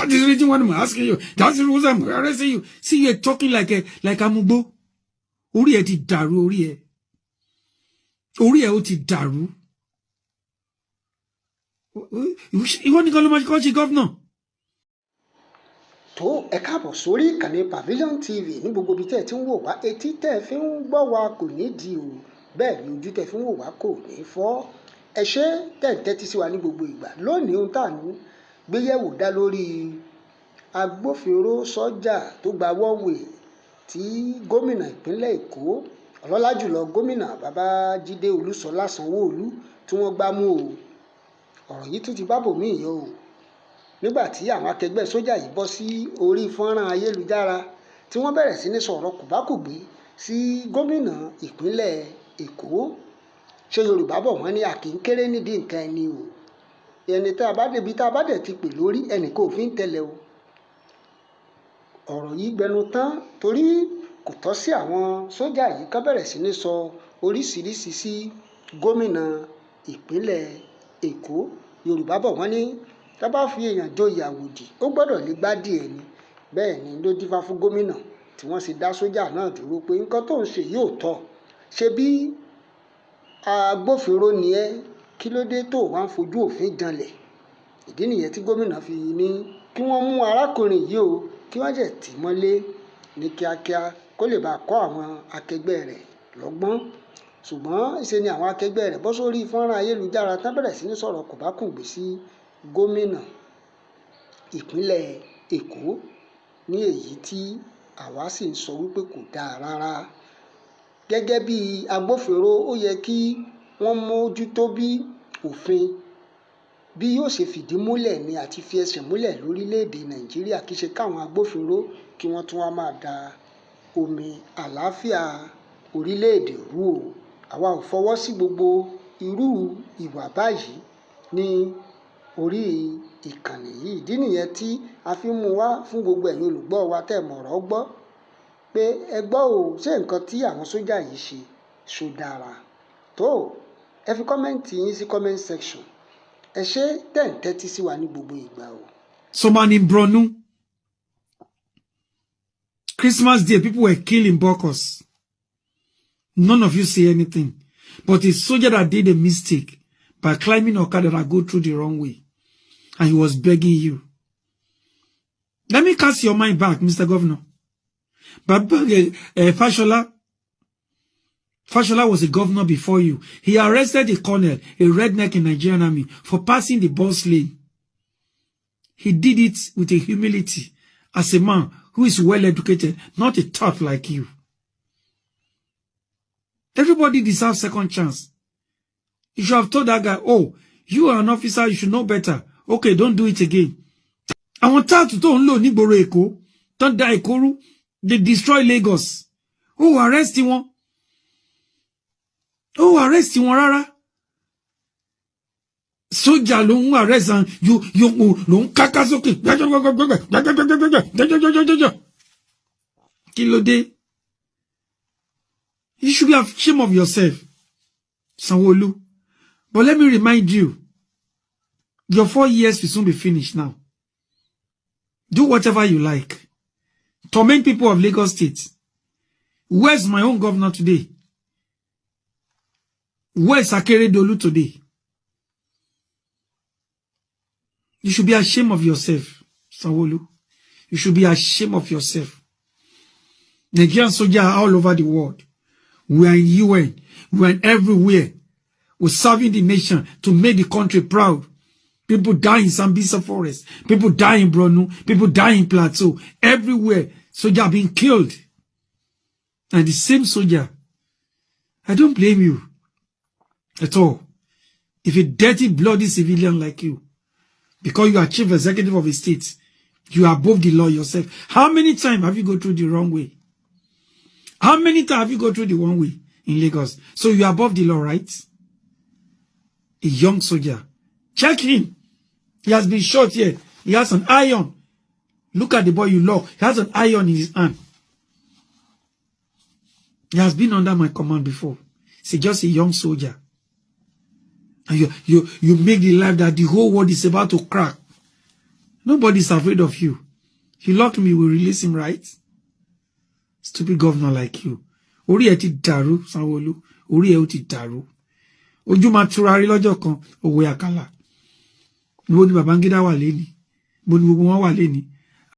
That is the reason why I'm asking you. That's the reason I'm arresting you. See, you're talking like Amugbo. Orí ẹ ti dàrú, orí ẹ. Orí ẹ ó ti dàrú. Ìwọ nìkan ló máa kọ́ ṣe gọ́vnà. Tó ẹ káàbọ̀ sórí ìkànnì Pavilion TV ní gbogbo ibi tẹ́ ẹ ti ń wò wá, etí tẹ́ ẹ fi ń gbọ́ wa kò ní di o, bẹ́ẹ̀ ni ojú tẹ́ ẹ fi ń wò wá kò ní fọ́. Ẹ ṣé tẹ́ ẹ tẹ́tí sí wa ní gbogbo ìgbà. Lónìí ohun tá à ń gbéyẹ̀wò dá lórí agbófinró sọ́jà tó gba one-way tí gómìnà ìpínlẹ̀ Èkó, ọlọ́lá jùlọ gómìnà Babajide Olusola Sanwo tí wọ́n gbá mú o. Ọ̀rọ̀ yìí tún ti bá bòmíì yọ o. Nígbà tí àwọn akẹgbẹ́ sójà yìí bọ́ sí orí fọ́nrán ayélujára tí wọ́n bẹ̀rẹ̀ sí ní sọ̀rọ̀ kùbákùgbé sí gómìnà ìpínlẹ̀ Èkó. Ṣé Yorùbá bọ̀ wọ́n ní àkínkéré nídìí nǹkan ẹni o. Ẹni tá a bá débi tá a bá dẹ̀ ti pè lórí ẹnì kò fi ń tẹ̀lé o. Ọ̀rọ̀ yìí gbẹnu tán torí kò tọ́ sí àwọn sójà yìí ká bẹ̀rẹ̀ sí ní sọ oríṣiríṣi sí gómìnà ìpínlẹ̀ Èkó. Yorùbá bọ̀ wọ́n ní tá bá fi èèyàn joyè àwòdì ó gbọ́dọ̀ lè gbádìí ẹni. Bẹ́ẹ̀ ni ló dífá fún gómìnà tí wọ́n sì dá sójà náà dúró pé nǹkan tó ń ṣe yóò tọ́. Ṣé bí agbófinró ni ẹ́, kí ló dé tó wá ń fojú òfin janlẹ̀? Ìdí nìyẹn tí gómìnà fi ní kí wọ́n mú arákùnrin yìí o, kí wọ́n jẹ̀ tì mọ́lé ní kíákíá kó lè bá kọ́ àwọn akẹgbẹ́ rẹ̀ lọ́gbọ́n. Ṣùgbọ́n ṣe ni àwọn akẹgbẹ́ rẹ̀ bọ́ sórí fọ́nrán ayélujára tán bẹ̀rẹ̀ sí ní sọ̀rọ̀ kòbákùngbé sí gómìnà ìpínlẹ̀ Èkó ní èyí tí àwa sì ń sọ wípé kò dáa rárá. Gẹ́gẹ́ bí agbófinró ó yẹ kí wọ́n mójútó bí òfin bí yóò ṣe fìdí múlẹ̀ ni àti fi ẹsẹ̀ múlẹ̀ lórílẹ̀‐èdè Nàìjíríà, kì í ṣe káwọn agbófinró kí wọ́n tún wá máa da omi àlàáfíà orílẹ̀‐èdè rú o. Àwa ò fọwọ́ sí gbogbo irú ìwà báyìí ní orí ìkànnì yìí. Ìdí nìyẹn tí a fi mú wá fún gbogbo ẹ̀yin olùgbọ́ wa tẹ́ mọ̀rọ̀ gbọ́ pé ẹ gbọ́ o, ṣé nǹkan tí àwọn sójà yìí ṣe ṣó dára tó? Ẹ fi kọ́mẹ́ǹtì yín sí comment section. Ẹ ṣé tẹ́ ń tẹ́tí sí wa ní gbogbo ìgbà o. Someone in Bronu, Christmas Day, people were killing Bokos. None of you say anything. But a soldier that did a mistake by climbing Okada that go through the wrong way. And he was begging you. Let me cast your mind back, Mr. Governor. Fashola was a governor before you. He arrested a colonel, a redneck in Nigerian army, for passing the bus lane. He did it with a humility as a man who is well educated, not a tot like you. Everybody deserves second chance. You should have told that guy, oh, you are an officer, you should know better. Okay, don't do it again. I want to know Nigboro Eko, don't die Ekoru. They destroy Lagos. Oh, arrest him. Oh, arrest him, rara. Soja ló arrest and you ló kakasoke. Kílódé. You should be ashamed of yourself, Sanwo. But let me remind you, your 4 years will soon be finished now. Do whatever you like. Torment people of Lagos State. Where's my own governor today? Where's Akeredolu today? You should be ashamed of yourself, Sanwo. You should be ashamed of yourself. Nigerian soldiers are all over the world. We are in UN. We are everywhere. We're serving the nation to make the country proud. People die in Sambisa Forest. People die in Bronu. People die in Plateau. Everywhere, soldiers are being killed. And the same soldier, I don't blame you at all. If a dirty, bloody civilian like you, because you are chief executive of a state, you are above the law yourself. How many times have you gone through the wrong way? How many times have you gone through the one way in Lagos? So you are above the law, right? A young soldier. Check him. He has been shot here. He has an iron. Look at the boy you love. He has an iron in his hand. He has been under my command before. He's just a young soldier. And you make the life that the whole world is about to crack. Nobody's afraid of you. He locked me, we release him, right? Stupid governor like you. Orí ẹ ti dàrú, Sanwo-Olu. Orí ẹ ó ti dàrú. Ojú máa turari lọ́jọ́ kan, òwe àkàlà. Níbo ni Babangida wà léni? Níbo ni gbogbo wọn wà léni?